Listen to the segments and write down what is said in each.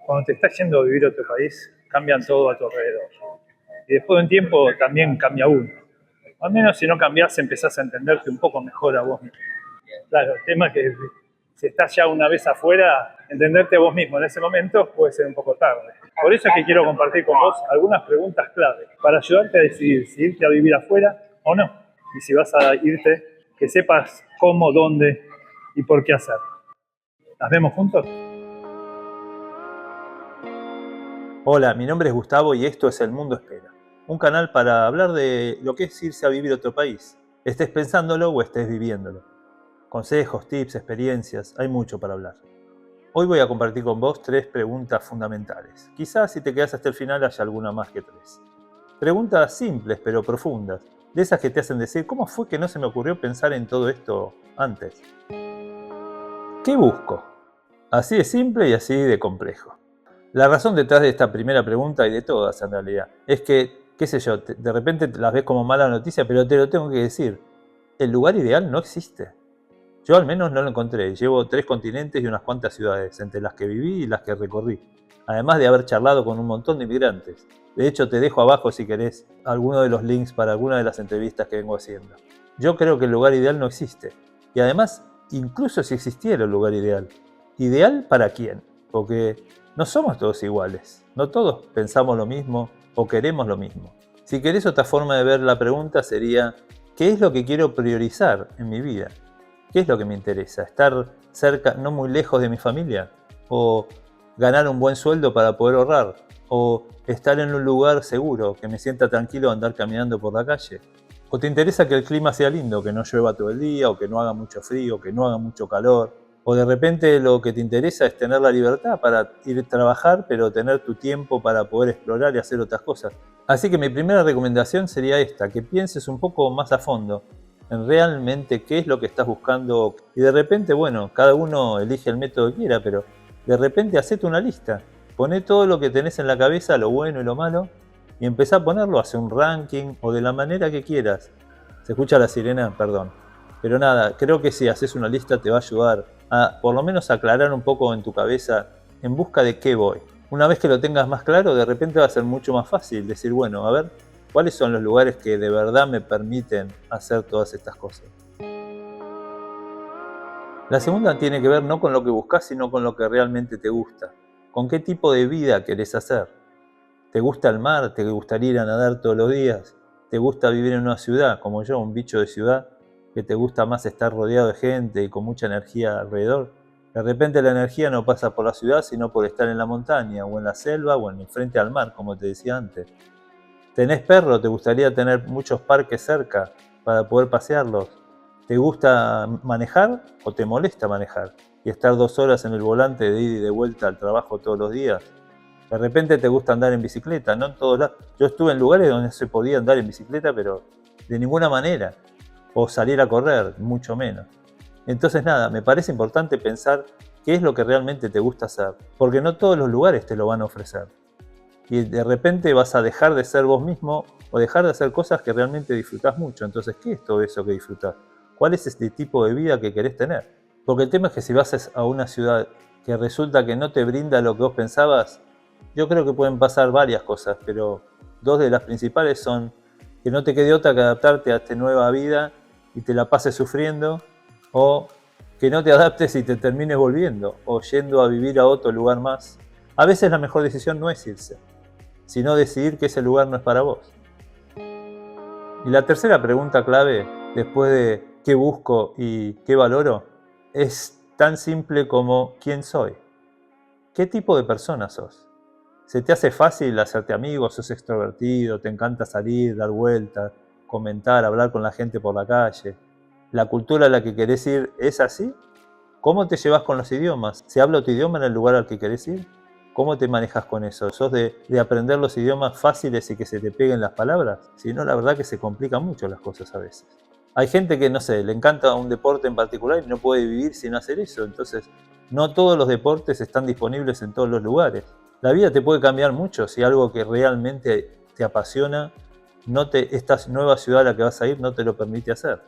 Cuando te estás yendo a vivir a otro país, cambian todo a tu alrededor. Y después de un tiempo también cambia uno. Al menos si no cambiás, empezás a entenderte un poco mejor a vos mismo. Claro, el tema es que si estás ya una vez afuera, entenderte a vos mismo en ese momento puede ser un poco tarde. Por eso es que quiero compartir con vos algunas preguntas clave para ayudarte a decidir si irte a vivir afuera o no. Y si vas a irte, que sepas cómo, dónde y por qué hacerlo. ¿Las vemos juntos? Hola, mi nombre es Gustavo y esto es El Mundo Espera, un canal para hablar de lo que es irse a vivir a otro país, estés pensándolo o estés viviéndolo. Consejos, tips, experiencias, hay mucho para hablar. Hoy voy a compartir con vos 3 preguntas fundamentales. Quizás si te quedas hasta el final haya alguna más que 3. Preguntas simples pero profundas, de esas que te hacen decir, ¿cómo fue que no se me ocurrió pensar en todo esto antes? ¿Qué busco? Así de simple y así de complejo. La razón detrás de esta primera pregunta, y de todas en realidad, es que, qué sé yo, de repente las ves como mala noticia, pero te lo tengo que decir. El lugar ideal no existe. Yo al menos no lo encontré. Llevo 3 continentes y unas cuantas ciudades, entre las que viví y las que recorrí. Además de haber charlado con un montón de inmigrantes. De hecho, te dejo abajo si querés alguno de los links para alguna de las entrevistas que vengo haciendo. Yo creo que el lugar ideal no existe. Y además, incluso si existiera el lugar ideal, ¿ideal para quién? Porque no somos todos iguales. No todos pensamos lo mismo o queremos lo mismo. Si querés, otra forma de ver la pregunta sería, ¿qué es lo que quiero priorizar en mi vida? ¿Qué es lo que me interesa? ¿Estar cerca, no muy lejos de mi familia? ¿O ganar un buen sueldo para poder ahorrar? ¿O estar en un lugar seguro, que me sienta tranquilo andar caminando por la calle? ¿O te interesa que el clima sea lindo, que no llueva todo el día, o que no haga mucho frío, que no haga mucho calor? ¿O de repente lo que te interesa es tener la libertad para ir a trabajar, pero tener tu tiempo para poder explorar y hacer otras cosas? Así que mi primera recomendación sería esta, que pienses un poco más a fondo en realmente qué es lo que estás buscando. Y de repente, bueno, cada uno elige el método que quiera, pero de repente hacete una lista. Poné todo lo que tenés en la cabeza, lo bueno y lo malo, y empezá a ponerlo, hace un ranking o de la manera que quieras. ¿Se escucha la sirena? Perdón. Pero nada, creo que si haces una lista te va a ayudar a por lo menos aclarar un poco en tu cabeza en busca de qué voy. Una vez que lo tengas más claro, de repente va a ser mucho más fácil decir, bueno, a ver, ¿cuáles son los lugares que de verdad me permiten hacer todas estas cosas? La segunda tiene que ver no con lo que buscas, sino con lo que realmente te gusta. ¿Con qué tipo de vida querés hacer? ¿Te gusta el mar? ¿Te gustaría ir a nadar todos los días? ¿Te gusta vivir en una ciudad, como yo, un bicho de ciudad? ¿Que te gusta más estar rodeado de gente y con mucha energía alrededor? De repente la energía no pasa por la ciudad, sino por estar en la montaña, o en la selva, o en frente al mar, como te decía antes. ¿Tenés perro? ¿Te gustaría tener muchos parques cerca para poder pasearlos? ¿Te gusta manejar o te molesta manejar? Y estar 2 horas en el volante de ida y de vuelta al trabajo todos los días. De repente te gusta andar en bicicleta, no en todos lados. Yo estuve en lugares donde se podía andar en bicicleta, pero de ninguna manera. O salir a correr, mucho menos. Entonces nada, me parece importante pensar qué es lo que realmente te gusta hacer, porque no todos los lugares te lo van a ofrecer. Y de repente vas a dejar de ser vos mismo o dejar de hacer cosas que realmente disfrutás mucho. Entonces, ¿qué es todo eso que disfrutás? ¿Cuál es este tipo de vida que querés tener? Porque el tema es que si vas a una ciudad que resulta que no te brinda lo que vos pensabas, yo creo que pueden pasar varias cosas, pero 2 de las principales son que no te quede otra que adaptarte a esta nueva vida y te la pases sufriendo, o que no te adaptes y te termines volviendo, o yendo a vivir a otro lugar más. A veces la mejor decisión no es irse, sino decidir que ese lugar no es para vos. Y la tercera pregunta clave, después de qué busco y qué valoro, es tan simple como ¿quién soy? ¿Qué tipo de persona sos? ¿Se te hace fácil hacerte amigos? ¿Sos extrovertido? ¿Te encanta salir, dar vueltas, comentar, hablar con la gente por la calle? ¿La cultura a la que querés ir es así? ¿Cómo te llevas con los idiomas? ¿Se habla tu idioma en el lugar al que querés ir? ¿Cómo te manejas con eso? ¿Sos de aprender los idiomas fáciles y que se te peguen las palabras? Si no, la verdad que se complican mucho las cosas a veces. Hay gente que, no sé, le encanta un deporte en particular y no puede vivir sin hacer eso. Entonces, no todos los deportes están disponibles en todos los lugares. La vida te puede cambiar mucho si algo que realmente te apasiona, esta nueva ciudad a la que vas a ir no te lo permite hacer.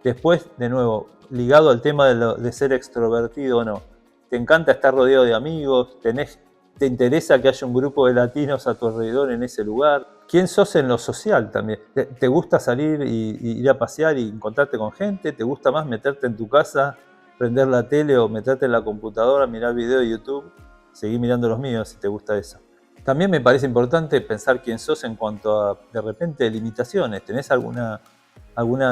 Después, de nuevo, ligado al tema de ser extrovertido o no, te encanta estar rodeado de amigos, tenés ¿Te interesa que haya un grupo de latinos a tu alrededor en ese lugar? ¿Quién sos en lo social también? ¿Te gusta salir y ir a pasear y encontrarte con gente? ¿Te gusta más meterte en tu casa, prender la tele o meterte en la computadora, mirar videos de YouTube? Seguí mirando los míos si te gusta eso. También me parece importante pensar quién sos en cuanto a, de repente, limitaciones. ¿Tenés alguna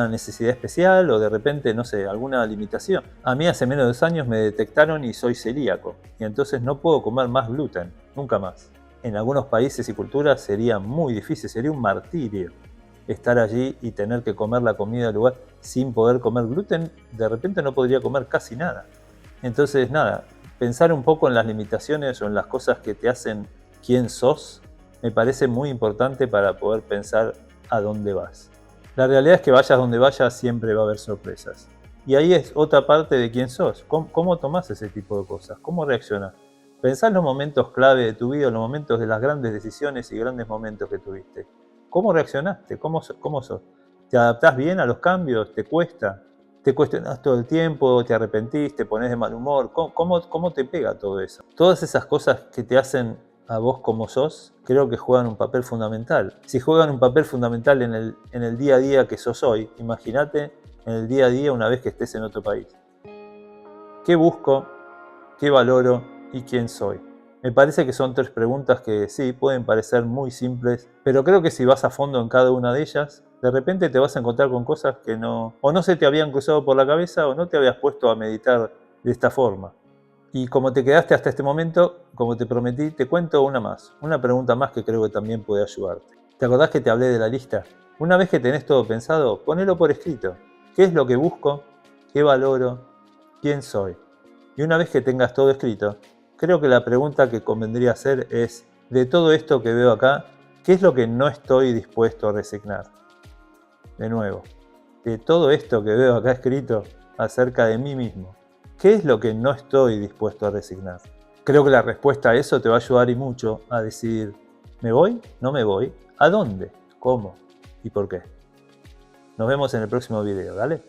necesidad especial o de repente, no sé, alguna limitación? A mí hace menos de 2 años me detectaron y soy celíaco, y entonces no puedo comer más gluten, nunca más. En algunos países y culturas sería muy difícil, sería un martirio estar allí y tener que comer la comida del lugar sin poder comer gluten. De repente no podría comer casi nada. Entonces, nada, pensar un poco en las limitaciones o en las cosas que te hacen quién sos, me parece muy importante para poder pensar a dónde vas. La realidad es que vayas donde vayas siempre va a haber sorpresas. Y ahí es otra parte de quién sos. ¿Cómo tomás ese tipo de cosas? ¿Cómo reaccionás? Pensá en los momentos clave de tu vida, en los momentos de las grandes decisiones y grandes momentos que tuviste. ¿Cómo reaccionaste? ¿Cómo sos? ¿Te adaptás bien a los cambios? ¿Te cuesta? ¿Te cuestionás todo el tiempo? ¿Te arrepentís? ¿Te pones de mal humor? ¿Cómo te pega todo eso? Todas esas cosas que te hacen a vos como sos, creo que juegan un papel fundamental. Si juegan un papel fundamental en el día a día que sos hoy, imagínate en el día a día una vez que estés en otro país. ¿Qué busco? ¿Qué valoro? ¿Y quién soy? Me parece que son 3 preguntas que sí, pueden parecer muy simples, pero creo que si vas a fondo en cada una de ellas, de repente te vas a encontrar con cosas que no se te habían cruzado por la cabeza o no te habías puesto a meditar de esta forma. Y como te quedaste hasta este momento, como te prometí, te cuento una pregunta más que creo que también puede ayudarte. ¿Te acordás que te hablé de la lista? Una vez que tenés todo pensado, ponelo por escrito. ¿Qué es lo que busco? ¿Qué valoro? ¿Quién soy? Y una vez que tengas todo escrito, creo que la pregunta que convendría hacer es, de todo esto que veo acá, ¿qué es lo que no estoy dispuesto a resignar? De nuevo, de todo esto que veo acá escrito acerca de mí mismo, ¿qué es lo que no estoy dispuesto a resignar? Creo que la respuesta a eso te va a ayudar y mucho a decidir, ¿me voy? ¿No me voy? ¿A dónde? ¿Cómo? ¿Y por qué? Nos vemos en el próximo video, ¿dale?